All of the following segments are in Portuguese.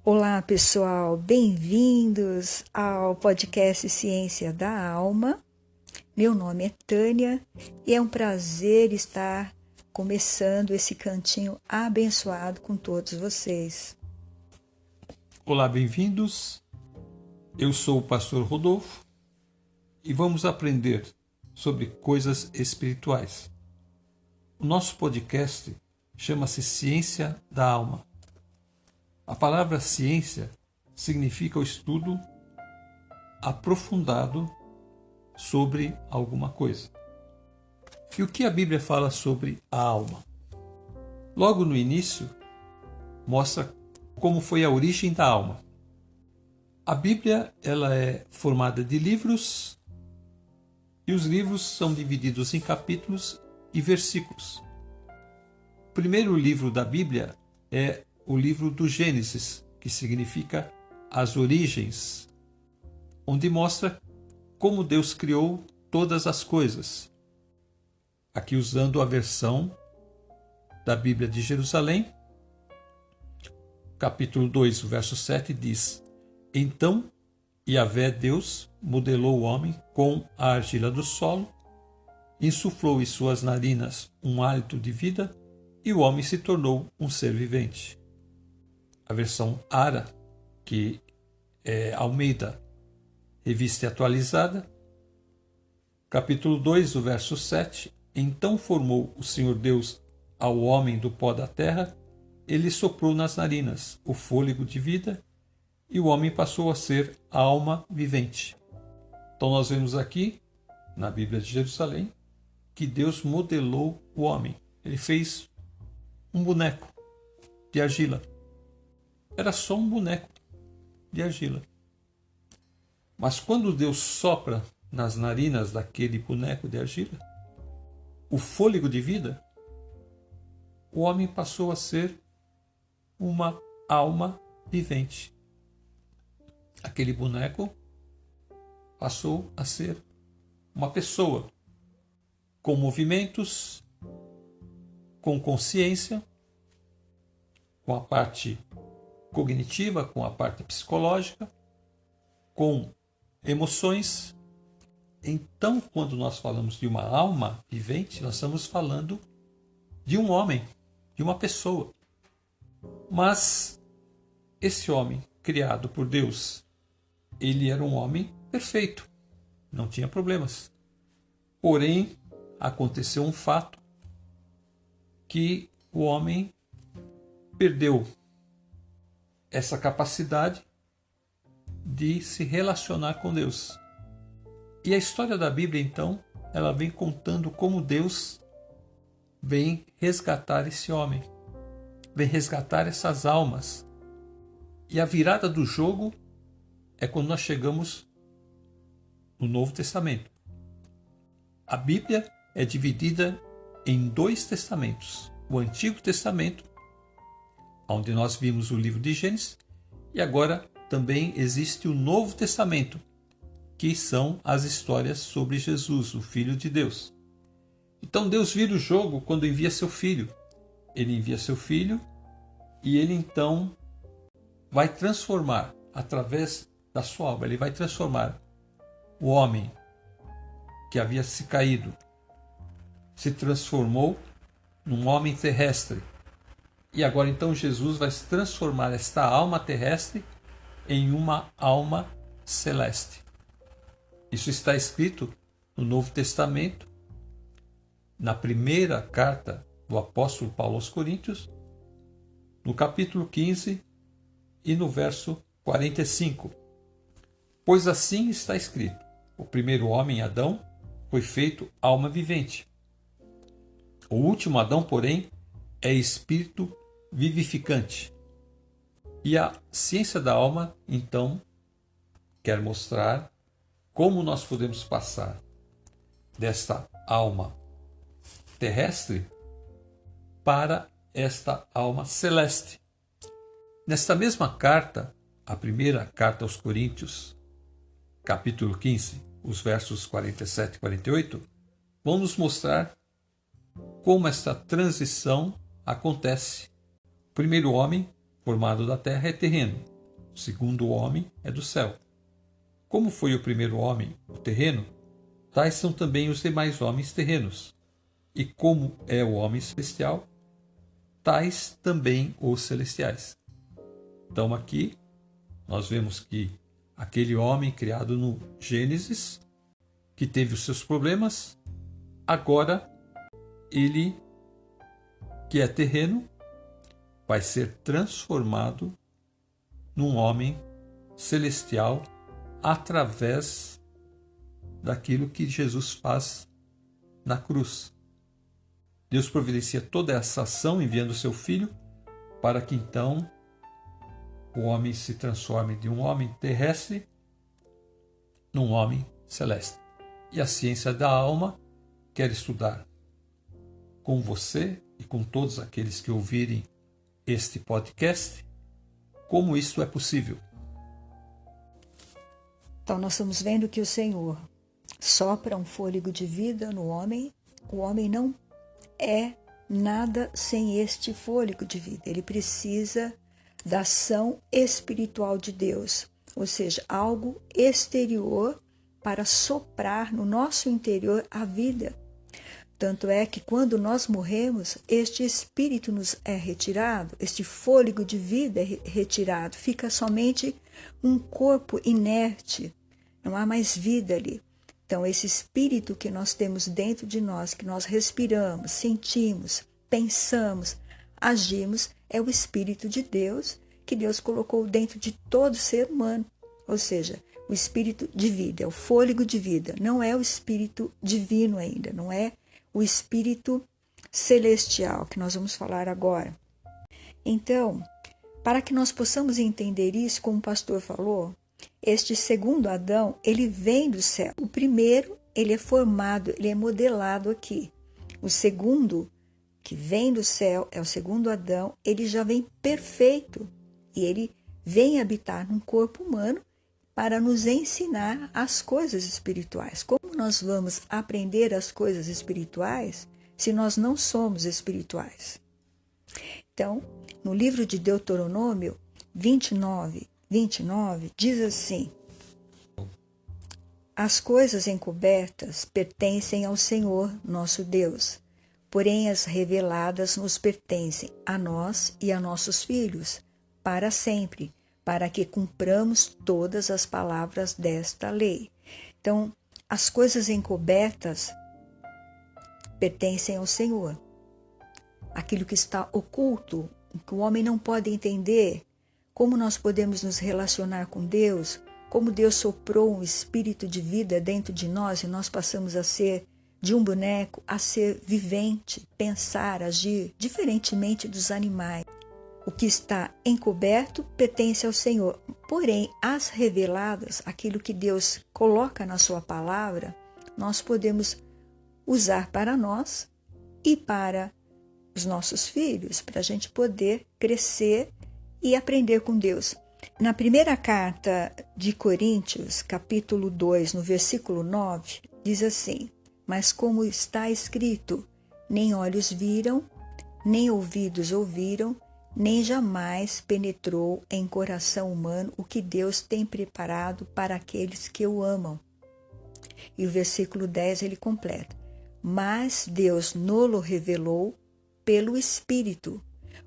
Olá, pessoal, bem-vindos ao podcast Ciência da Alma. Meu nome é Tânia e é um prazer estar começando esse cantinho abençoado com todos vocês. Olá, bem-vindos. Eu sou o pastor Rodolfo e vamos aprender sobre coisas espirituais. O nosso podcast chama-se Ciência da Alma. A palavra ciência significa o estudo aprofundado sobre alguma coisa. E o que a Bíblia fala sobre a alma? Logo no início, mostra como foi a origem da alma. A Bíblia ela é formada de livros e os livros são divididos em capítulos e versículos. O primeiro livro da Bíblia é o livro do Gênesis, que significa as origens, onde mostra como Deus criou todas as coisas. Aqui usando a versão da Bíblia de Jerusalém, capítulo 2, verso 7 diz: Então Yahvé Deus modelou o homem com a argila do solo, insuflou em suas narinas um hálito de vida e o homem se tornou um ser vivente. A versão Ara, que é Almeida, revista atualizada, capítulo 2, verso 7, Então formou o Senhor Deus ao homem do pó da terra, ele soprou nas narinas o fôlego de vida e o homem passou a ser a alma vivente. Então nós vemos aqui, na Bíblia de Jerusalém, que Deus modelou o homem. Ele fez um boneco de argila. Era só um boneco de argila. Mas quando Deus sopra nas narinas daquele boneco de argila, o fôlego de vida, o homem passou a ser uma alma vivente. Aquele boneco passou a ser uma pessoa com movimentos, com consciência, com a parte cognitiva, com a parte psicológica, com emoções. Então, quando nós falamos de uma alma vivente, nós estamos falando de um homem, de uma pessoa. Mas esse homem criado por Deus, ele era um homem perfeito, não tinha problemas. Porém, aconteceu um fato que o homem perdeu essa capacidade de se relacionar com Deus. E a história da Bíblia, então, ela vem contando como Deus vem resgatar esse homem, vem resgatar essas almas. E a virada do jogo é quando nós chegamos no Novo Testamento. A Bíblia é dividida em 2 testamentos. O Antigo Testamento, onde nós vimos o livro de Gênesis, e agora também existe o Novo Testamento, que são as histórias sobre Jesus, o Filho de Deus. Então Deus vira o jogo quando envia seu Filho. Ele envia seu Filho e ele então vai transformar, através da sua obra, ele vai transformar o homem que havia se caído, se transformou num homem terrestre. E agora então Jesus vai transformar esta alma terrestre em uma alma celeste. Isso está escrito no Novo Testamento, na primeira carta do apóstolo Paulo aos Coríntios, no capítulo 15 e no verso 45. Pois assim está escrito: o primeiro homem, Adão, foi feito alma vivente. O último Adão, porém, é espírito vivificante. E a ciência da alma, então, quer mostrar como nós podemos passar desta alma terrestre para esta alma celeste. Nesta mesma carta, a primeira carta aos Coríntios, capítulo 15, os versos 47 e 48, vão nos mostrar como esta transição acontece. O primeiro homem formado da terra é terreno. O segundo homem é do céu. Como foi o primeiro homem, o terreno, tais são também os demais homens terrenos. E como é o homem celestial, tais também os celestiais. Então aqui nós vemos que aquele homem criado no Gênesis, que teve os seus problemas, agora ele, que é terreno, vai ser transformado num homem celestial através daquilo que Jesus faz na cruz. Deus providencia toda essa ação enviando o seu Filho para que então o homem se transforme de um homem terrestre num homem celeste. E a ciência da alma quer estudar com você e com todos aqueles que ouvirem este podcast como isso é possível. Então nós estamos vendo que o Senhor sopra um fôlego de vida no homem. O homem não é nada sem este fôlego de vida. Ele precisa da ação espiritual de Deus, ou seja, algo exterior para soprar no nosso interior a vida. Tanto é que quando nós morremos, este espírito nos é retirado, este fôlego de vida é retirado, fica somente um corpo inerte, não há mais vida ali. Então, esse espírito que nós temos dentro de nós, que nós respiramos, sentimos, pensamos, agimos, é o Espírito de Deus, que Deus colocou dentro de todo ser humano. Ou seja, o espírito de vida, é o fôlego de vida, não é o espírito divino ainda, não é o espírito celestial, que nós vamos falar agora. Então, para que nós possamos entender isso, como o pastor falou, este segundo Adão, ele vem do céu. O primeiro, ele é formado, ele é modelado aqui. O segundo, que vem do céu, é o segundo Adão, ele já vem perfeito. E ele vem habitar num corpo humano para nos ensinar as coisas espirituais. Como nós vamos aprender as coisas espirituais se nós não somos espirituais? Então, no livro de Deuteronômio 29, diz assim: as coisas encobertas pertencem ao Senhor, nosso Deus, porém as reveladas nos pertencem a nós e a nossos filhos, para sempre, para que cumpramos todas as palavras desta lei. Então, as coisas encobertas pertencem ao Senhor. Aquilo que está oculto, que o homem não pode entender, como nós podemos nos relacionar com Deus, como Deus soprou um espírito de vida dentro de nós e nós passamos a ser de um boneco a ser vivente, pensar, agir diferentemente dos animais. O que está encoberto pertence ao Senhor, porém as reveladas, aquilo que Deus coloca na sua palavra, nós podemos usar para nós e para os nossos filhos, para a gente poder crescer e aprender com Deus. Na primeira carta de Coríntios, capítulo 2, no versículo 9, diz assim: mas como está escrito, nem olhos viram, nem ouvidos ouviram, nem jamais penetrou em coração humano o que Deus tem preparado para aqueles que o amam. E o versículo 10 ele completa: mas Deus nolo revelou pelo Espírito,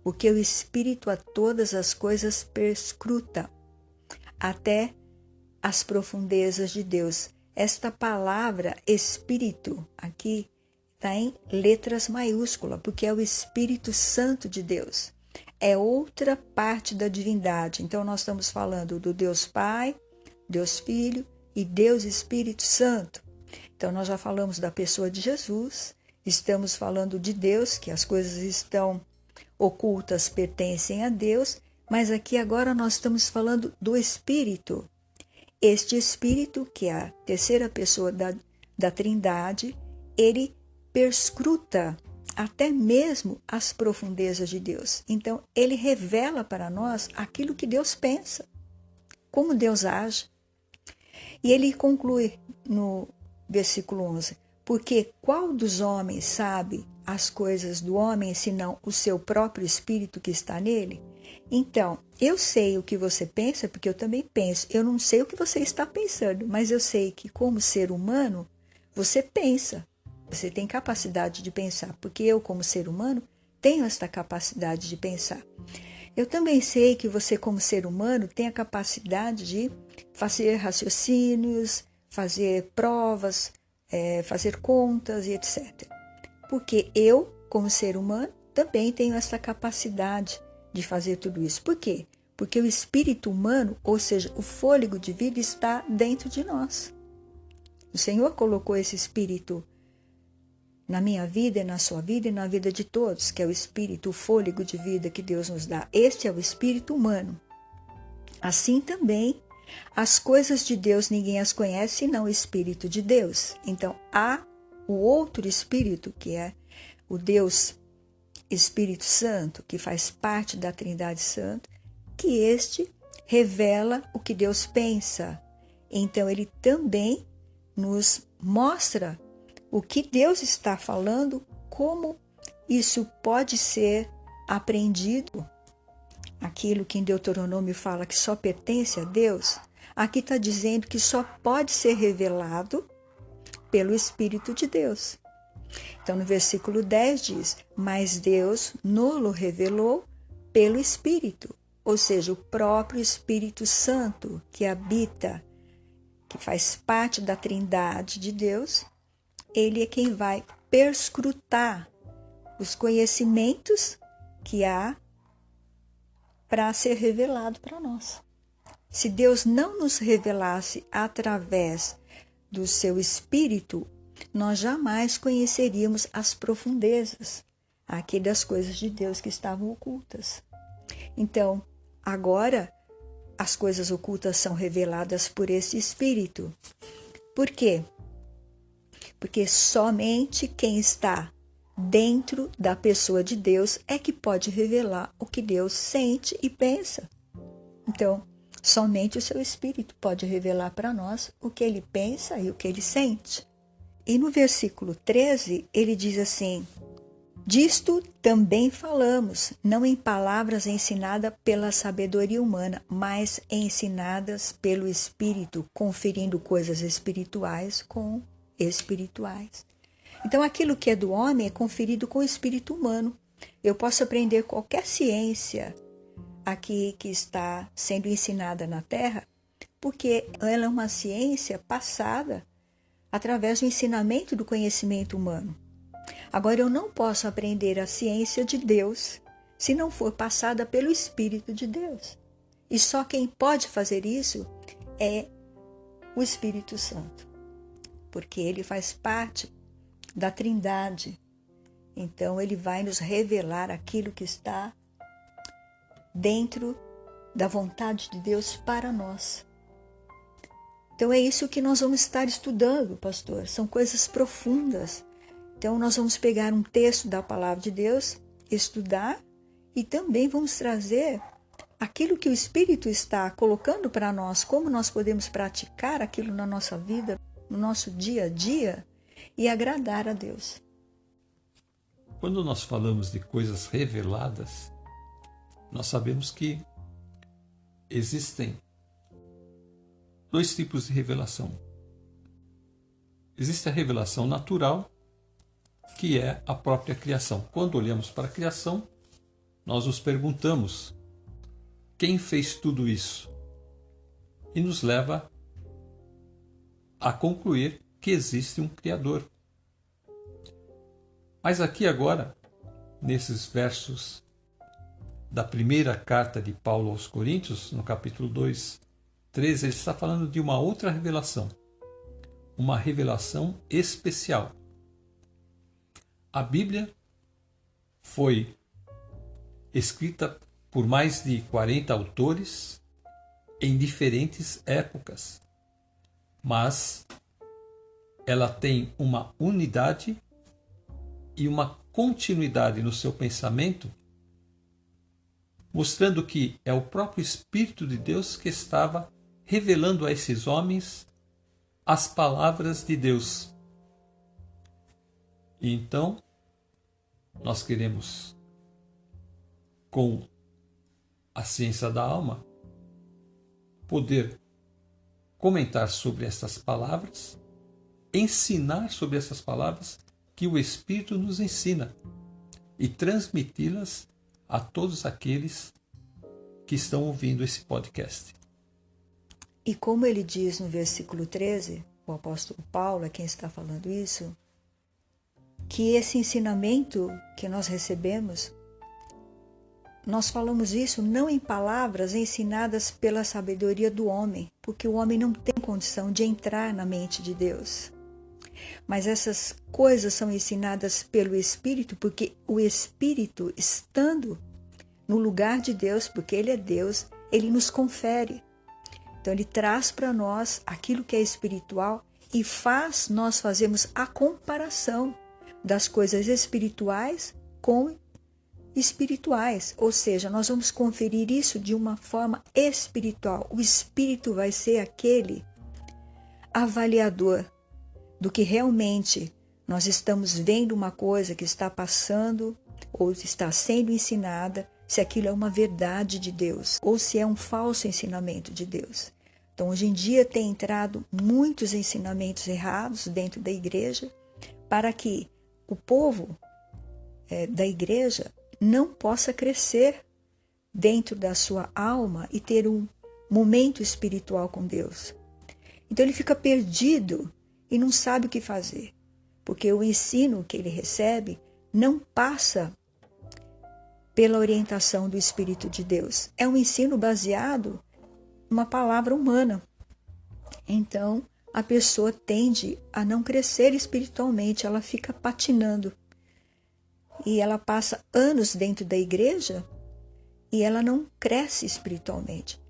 porque o Espírito a todas as coisas perscruta, até as profundezas de Deus. Esta palavra Espírito aqui está em letras maiúsculas, porque é o Espírito Santo de Deus. É outra parte da divindade. Então nós estamos falando do Deus Pai, Deus Filho e Deus Espírito Santo. Então nós já falamos da pessoa de Jesus, estamos falando de Deus, que as coisas estão ocultas pertencem a Deus, mas aqui agora nós estamos falando do Espírito. Este Espírito, que é a terceira pessoa da Trindade, ele perscruta até mesmo as profundezas de Deus. Então, ele revela para nós aquilo que Deus pensa, como Deus age. E ele conclui no versículo 11, porque qual dos homens sabe as coisas do homem, senão o seu próprio espírito que está nele? Então, eu sei o que você pensa, porque eu também penso. Eu não sei o que você está pensando, mas eu sei que, como ser humano, você pensa. Você tem capacidade de pensar, porque eu, como ser humano, tenho esta capacidade de pensar. Eu também sei que você, como ser humano, tem a capacidade de fazer raciocínios, fazer provas, fazer contas e etc. Porque eu, como ser humano, também tenho essa capacidade de fazer tudo isso. Por quê? Porque o espírito humano, ou seja, o fôlego de vida, está dentro de nós. O Senhor colocou esse espírito na minha vida, e na sua vida e na vida de todos, que é o espírito, o fôlego de vida que Deus nos dá. Este é o espírito humano. Assim também, as coisas de Deus ninguém as conhece, senão o espírito de Deus. Então, há o outro espírito, que é o Deus Espírito Santo, que faz parte da Trindade Santa, que este revela o que Deus pensa. Então, ele também nos mostra o que Deus está falando, como isso pode ser aprendido. Aquilo que em Deuteronômio fala que só pertence a Deus, aqui está dizendo que só pode ser revelado pelo Espírito de Deus. Então, no versículo 10 diz: mas Deus nos revelou pelo Espírito, ou seja, o próprio Espírito Santo que habita, que faz parte da Trindade de Deus. Ele é quem vai perscrutar os conhecimentos que há para ser revelado para nós. Se Deus não nos revelasse através do seu Espírito, nós jamais conheceríamos as profundezas aqui das coisas de Deus que estavam ocultas. Então, agora, as coisas ocultas são reveladas por esse Espírito. Por quê? Porque somente quem está dentro da pessoa de Deus é que pode revelar o que Deus sente e pensa. Então, somente o seu Espírito pode revelar para nós o que ele pensa e o que ele sente. E no versículo 13, ele diz assim: disto também falamos, não em palavras ensinadas pela sabedoria humana, mas ensinadas pelo Espírito, conferindo coisas espirituais com espirituais. Então, aquilo que é do homem é conferido com o espírito humano. Eu posso aprender qualquer ciência aqui que está sendo ensinada na Terra, porque ela é uma ciência passada através do ensinamento do conhecimento humano. Agora, eu não posso aprender a ciência de Deus se não for passada pelo Espírito de Deus. E só quem pode fazer isso é o Espírito Santo, porque ele faz parte da Trindade. Então, ele vai nos revelar aquilo que está dentro da vontade de Deus para nós. Então, é isso que nós vamos estar estudando, pastor. São coisas profundas. Então, nós vamos pegar um texto da palavra de Deus, estudar, e também vamos trazer aquilo que o Espírito está colocando para nós, como nós podemos praticar aquilo na nossa vida, no nosso dia a dia, e agradar a Deus. Quando nós falamos de coisas reveladas, nós sabemos que existem dois tipos de revelação. Existe a revelação natural, que é a própria criação. Quando olhamos para a criação, nós nos perguntamos: quem fez tudo isso? E nos leva a concluir que existe um Criador. Mas aqui agora, nesses versos da primeira carta de Paulo aos Coríntios, no capítulo 2, 13, ele está falando de uma outra revelação. Uma revelação especial. A Bíblia foi escrita por mais de 40 autores em diferentes épocas, mas ela tem uma unidade e uma continuidade no seu pensamento, mostrando que é o próprio Espírito de Deus que estava revelando a esses homens as palavras de Deus. E então, nós queremos, com a ciência da alma, poder comentar sobre essas palavras, ensinar sobre essas palavras que o Espírito nos ensina e transmiti-las a todos aqueles que estão ouvindo esse podcast. E como ele diz no versículo 13, o apóstolo Paulo é quem está falando isso, que esse ensinamento que nós recebemos, nós falamos isso não em palavras ensinadas pela sabedoria do homem, porque o homem não tem condição de entrar na mente de Deus. Mas essas coisas são ensinadas pelo Espírito, porque o Espírito, estando no lugar de Deus, porque Ele é Deus, Ele nos confere. Então Ele traz para nós aquilo que é espiritual e faz nós fazermos a comparação das coisas espirituais com espirituais, ou seja, nós vamos conferir isso de uma forma espiritual. O Espírito vai ser aquele avaliador do que realmente nós estamos vendo uma coisa que está passando ou está sendo ensinada, se aquilo é uma verdade de Deus ou se é um falso ensinamento de Deus. Então, hoje em dia tem entrado muitos ensinamentos errados dentro da igreja para que o povo da igreja não possa crescer dentro da sua alma e ter um momento espiritual com Deus. Então ele fica perdido e não sabe o que fazer, porque o ensino que ele recebe não passa pela orientação do Espírito de Deus. É um ensino baseado numa palavra humana. Então a pessoa tende a não crescer espiritualmente, ela fica patinando. E ela passa anos dentro da igreja e ela não cresce espiritualmente.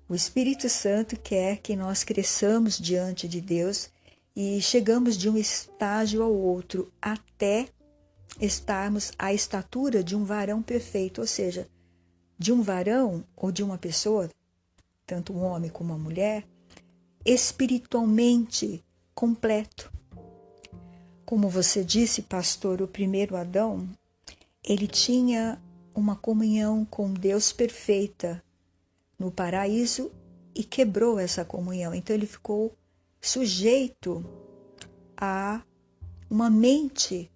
O Espírito Santo quer que nós cresçamos diante de Deus e chegamos de um estágio ao outro até estarmos à estatura de um varão perfeito, ou seja, de um varão ou de uma pessoa, tanto um homem como uma mulher, espiritualmente completo. Como você disse, pastor, o primeiro Adão, ele tinha uma comunhão com Deus perfeita no paraíso e quebrou essa comunhão. Então ele ficou sujeito a uma mente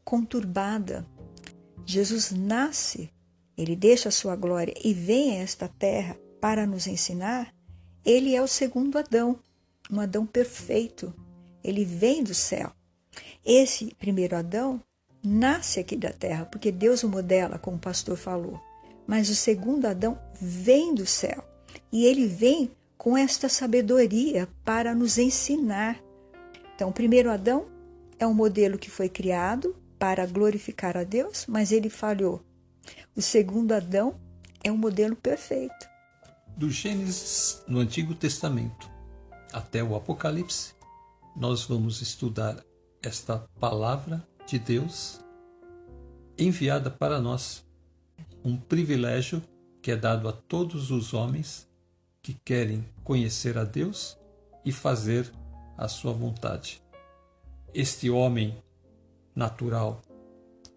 conturbada. Jesus nasce, ele deixa a sua glória e vem a esta terra para nos ensinar. Ele é o segundo Adão, um Adão perfeito. Ele vem do céu. Esse primeiro Adão nasce aqui da terra, porque Deus o modela, como o pastor falou. Mas o segundo Adão vem do céu. E ele vem com esta sabedoria para nos ensinar. Então, o primeiro Adão é um modelo que foi criado para glorificar a Deus, mas ele falhou. O segundo Adão é um modelo perfeito. Do Gênesis no Antigo Testamento até o Apocalipse, nós vamos estudar esta palavra de Deus enviada para nós, um privilégio que é dado a todos os homens que querem conhecer a Deus e fazer a sua vontade. Este homem natural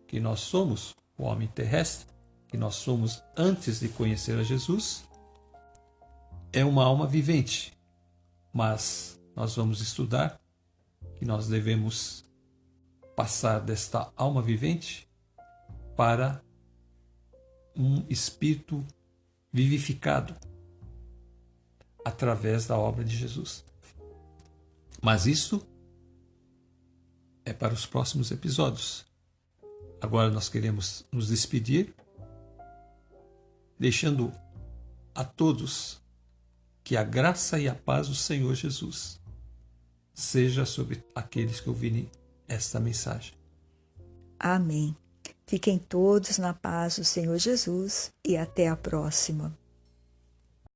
que nós somos, o homem terrestre, que nós somos antes de conhecer a Jesus, é uma alma vivente, mas nós vamos estudar que nós devemos passar desta alma vivente para um espírito vivificado através da obra de Jesus. Mas isso é para os próximos episódios. Agora nós queremos nos despedir, deixando a todos que a graça e a paz do Senhor Jesus seja sobre aqueles que ouvirem esta mensagem. Amém. Fiquem todos na paz do Senhor Jesus e até a próxima.